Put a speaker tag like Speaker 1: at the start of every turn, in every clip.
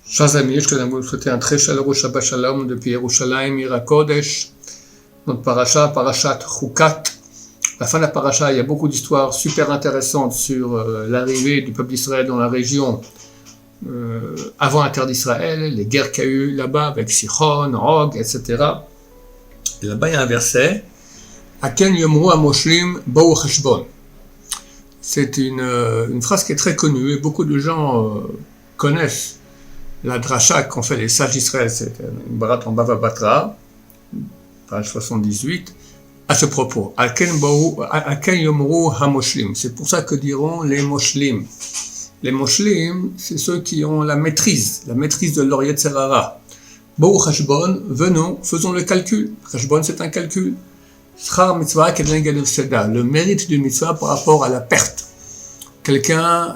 Speaker 1: Chers amis, je voudrais vous souhaiter un très chaleureux Shabbat Shalom depuis Yerushalayim, Ira Kodesh, notre parashat Chukat. À la fin de la parasha, il y a beaucoup d'histoires super intéressantes sur l'arrivée du peuple d'Israël dans la région avant la terre d'Israël, les guerres qu'il y a eu là-bas avec Sichon, Og, etc. Et là-bas, il y a un verset, Aken Yomru HaMoshlim Bou Cheshbon. C'est une phrase qui est très connue et beaucoup de gens connaissent la dracha qu'ont fait les sages d'Israël, c'est une barat en Bava Batra, page 78, à ce propos. Aken Yomru HaMoshlim. C'est pour ça que diront les Moshlim. Les Moshlim, c'est ceux qui ont la maîtrise de leur Yetzer Hara. Bou Cheshbon, venons, faisons le calcul. Cheshbon, c'est un calcul. Schar mitzvah keneged hefseda, le mérite d'une mitzvah par rapport à la perte. Quelqu'un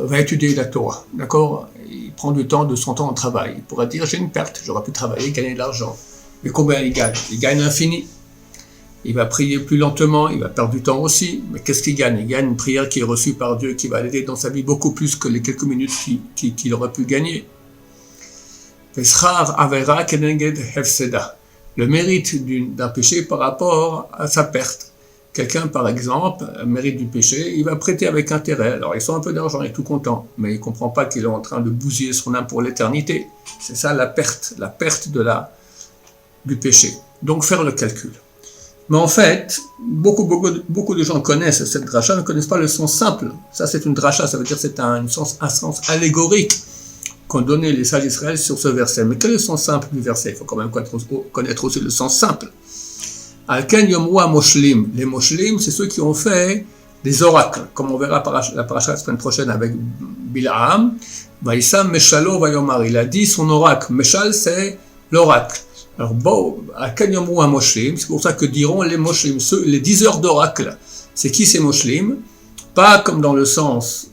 Speaker 1: va étudier la Torah, d'accord? Il prend du temps de son temps au travail. Il pourra dire j'ai une perte, j'aurais pu travailler, gagner de l'argent. Mais combien il gagne? Il gagne l'infini. Il va prier plus lentement, il va perdre du temps aussi. Mais qu'est-ce qu'il gagne? Il gagne une prière qui est reçue par Dieu, qui va l'aider dans sa vie beaucoup plus que les quelques minutes qu'il aurait pu gagner. Schar avera keneged hefseda. Le mérite d'un péché par rapport à sa perte. Quelqu'un, par exemple, mérite du péché, il va prêter avec intérêt. Alors, il sort un peu d'argent, il est tout content, mais il ne comprend pas qu'il est en train de bousiller son âme pour l'éternité. C'est ça la perte du péché. Donc, faire le calcul. Mais en fait, beaucoup de gens connaissent cette dracha, ne connaissent pas le sens simple. Ça, c'est une dracha, ça veut dire que c'est un sens allégorique qu'ont donné les sages d'Israël sur ce verset. Mais quel est le sens simple du verset? Il faut quand même connaître aussi le sens simple. Alken Yomru HaMoshlim. Les Moshlim, c'est ceux qui ont fait des oracles, comme on verra la paracha la semaine prochaine avec Bil'am. Vaïsam Meshalo Vayomar. Il a dit son oracle. Meshal, c'est l'oracle. Alors, Alken Yomru HaMoshlim, c'est pour ça que diront les Moshlim, les diseurs d'oracle. C'est qui ces Moshlim? Pas comme dans le sens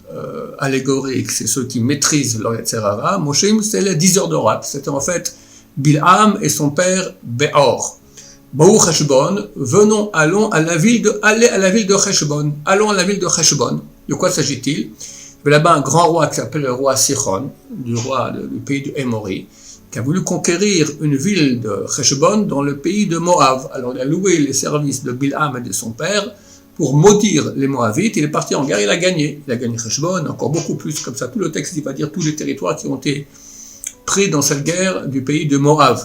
Speaker 1: allégorique, c'est ceux qui maîtrisent leur Yetzer Hara. Moshlim, c'est les diseurs d'oracle. C'était en fait Bil'am et son père Beor. Bou Cheshbon, venons, allons à la ville de Cheshbon. Allons à la ville de Cheshbon. De quoi s'agit-il? Il y avait là-bas un grand roi qui s'appelle le roi Sichon, du pays du Émori, qui a voulu conquérir une ville de Cheshbon dans le pays de Moab. Alors il a loué les services de Bil'am et de son père pour maudire les Moabites. Il est parti en guerre, il a gagné. Il a gagné Cheshbon, encore beaucoup plus, comme ça. Tout le texte, il va dire tous les territoires qui ont été pris dans cette guerre du pays de Moab.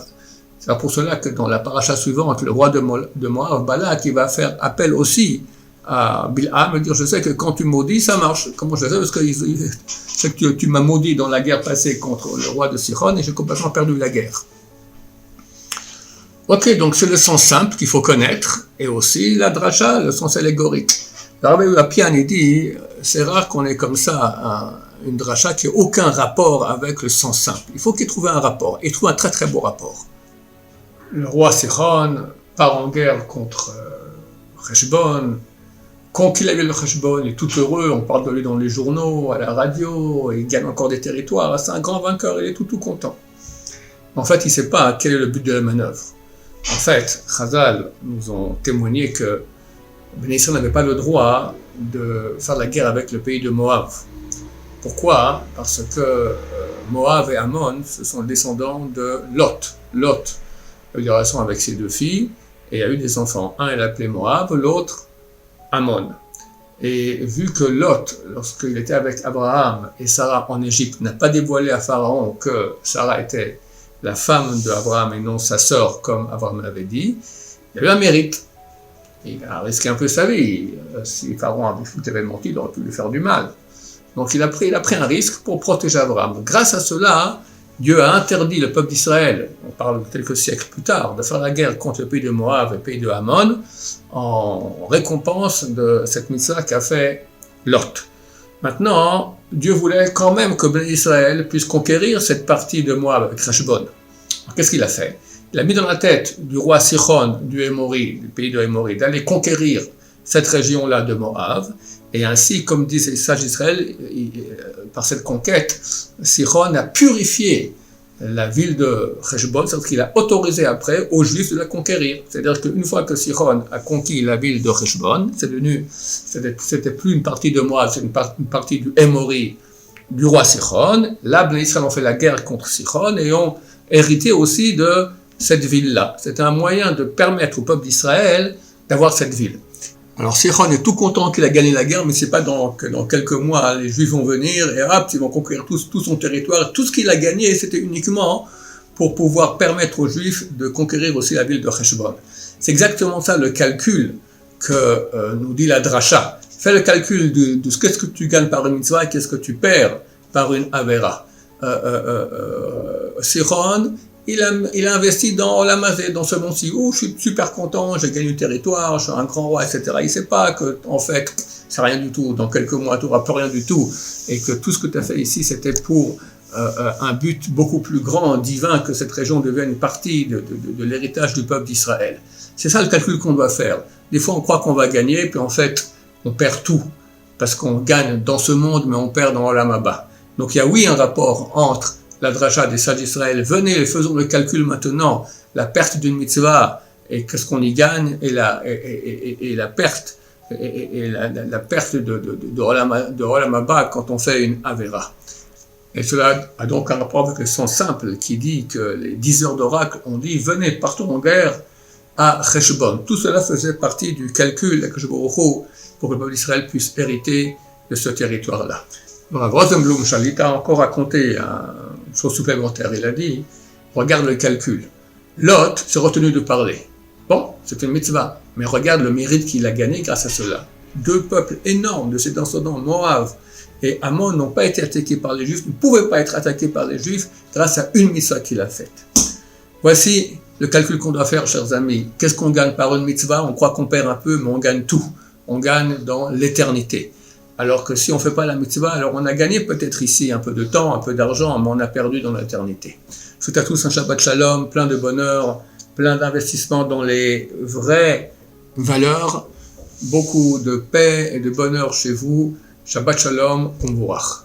Speaker 1: C'est pour cela que dans la paracha suivante, le roi de Moab, Balak, qui va faire appel aussi à Bil'am, et dire je sais que quand tu maudis, ça marche. Comment je sais? Parce que je sais que tu m'as maudit dans la guerre passée contre le roi de Sichon et j'ai complètement perdu la guerre. Ok, donc c'est le sens simple qu'il faut connaître, et aussi la dracha, le sens allégorique. Le Rabbi Apian, il dit, c'est rare qu'on ait comme ça une dracha qui n'a aucun rapport avec le sens simple. Il faut qu'il trouve un rapport, et il trouve un très très beau rapport. Le roi Sichon part en guerre contre Cheshbon, conquit la ville de Cheshbon, il est tout heureux, on parle de lui dans les journaux, à la radio, il gagne encore des territoires, c'est un grand vainqueur, il est tout content. En fait, il ne sait pas quel est le but de la manœuvre. En fait, Chazal nous ont témoigné que Ben Israël n'avait pas le droit de faire la guerre avec le pays de Moab. Pourquoi? Parce que Moab et Ammon, ce sont les descendants de Lot. Lot a eu des relations avec ses deux filles et a eu des enfants. Un, il appelait Moab, l'autre, Ammon. Et vu que Lot, lorsqu'il était avec Abraham et Sarah en Égypte, n'a pas dévoilé à Pharaon que Sarah était la femme d'Abraham et non sa sœur, comme Abraham l'avait dit, il y a eu un mérite. Il a risqué un peu sa vie. Si Pharaon avait menti, il aurait pu lui faire du mal. Donc il a pris un risque pour protéger Abraham. Grâce à cela, Dieu a interdit le peuple d'Israël, on parle de quelques siècles plus tard, de faire la guerre contre le pays de Moab et le pays de Ammon en récompense de cette mitzvah qu'a fait Lot. Maintenant, Dieu voulait quand même que Ben Israël puisse conquérir cette partie de Moab avec Cheshbon. Qu'est-ce qu'il a fait? Il a mis dans la tête du roi Sichon du pays de Émori, d'aller conquérir cette région-là de Moab. Et ainsi, comme disent les sages d'Israël, par cette conquête, Sichon a purifié la ville de Cheshbon, c'est-à-dire qu'il a autorisé après aux Juifs de la conquérir. C'est-à-dire qu'une fois que Sichon a conquis la ville de Cheshbon, c'était plus une partie de Moab, c'est une partie du Émori du roi Sichon. Là, Bnei Israël ont fait la guerre contre Sichon et ont hérité aussi de cette ville-là. C'est un moyen de permettre au peuple d'Israël d'avoir cette ville. Alors Sichon est tout content qu'il a gagné la guerre, mais c'est pas que dans quelques mois, les Juifs vont venir et hop, ils vont conquérir tout son territoire. Tout ce qu'il a gagné, c'était uniquement pour pouvoir permettre aux Juifs de conquérir aussi la ville de Heshbon. C'est exactement ça le calcul que nous dit la dracha. Fais le calcul de qu'est-ce que tu gagnes par une mitzvah et qu'est-ce que tu perds par une avera. Sichon, il a investi dans Olam Hazé, dans ce monde-ci. Oh, je suis super content, j'ai gagné du territoire, je suis un grand roi, etc. Il ne sait pas que, en fait, c'est rien du tout. Dans quelques mois, tu n'auras plus rien du tout. Et que tout ce que tu as fait ici, c'était pour un but beaucoup plus grand, divin, que cette région devienne une partie de l'héritage du peuple d'Israël. C'est ça le calcul qu'on doit faire. Des fois, on croit qu'on va gagner, puis en fait, on perd tout. Parce qu'on gagne dans ce monde, mais on perd dans Olam Haba. Donc il y a oui un rapport entre la dracha des sages d'Israël. Venez, faisons le calcul maintenant. La perte d'une mitzvah et qu'est-ce qu'on y gagne et la perte de Olam Haba quand on fait une avera. Et cela a donc un rapport avec le sens simple qui dit que les 10 heures d'oracle ont dit venez, partons en guerre à Heshbon. Tout cela faisait partie du calcul d'Akadosh Baruch Hu pour que le peuple d'Israël puisse hériter de ce territoire-là. Rav Rosenblum Shalit a encore raconté une chose supplémentaire. Il a dit, regarde le calcul. Lot s'est retenu de parler. Bon, c'est une mitzvah, mais regarde le mérite qu'il a gagné grâce à cela. 2 peuples énormes de ses descendants, Moab et Ammon, n'ont pas été attaqués par les Juifs, ne pouvaient pas être attaqués par les Juifs grâce à une mitzvah qu'il a faite. Voici le calcul qu'on doit faire, chers amis. Qu'est-ce qu'on gagne par une mitzvah? On croit qu'on perd un peu, mais on gagne tout. On gagne dans l'éternité. Alors que si on ne fait pas la mitzvah, alors on a gagné peut-être ici un peu de temps, un peu d'argent, mais on a perdu dans l'éternité. Je souhaite à tous un Shabbat Shalom, plein de bonheur, plein d'investissements dans les vraies valeurs, beaucoup de paix et de bonheur chez vous. Shabbat Shalom, Umburach.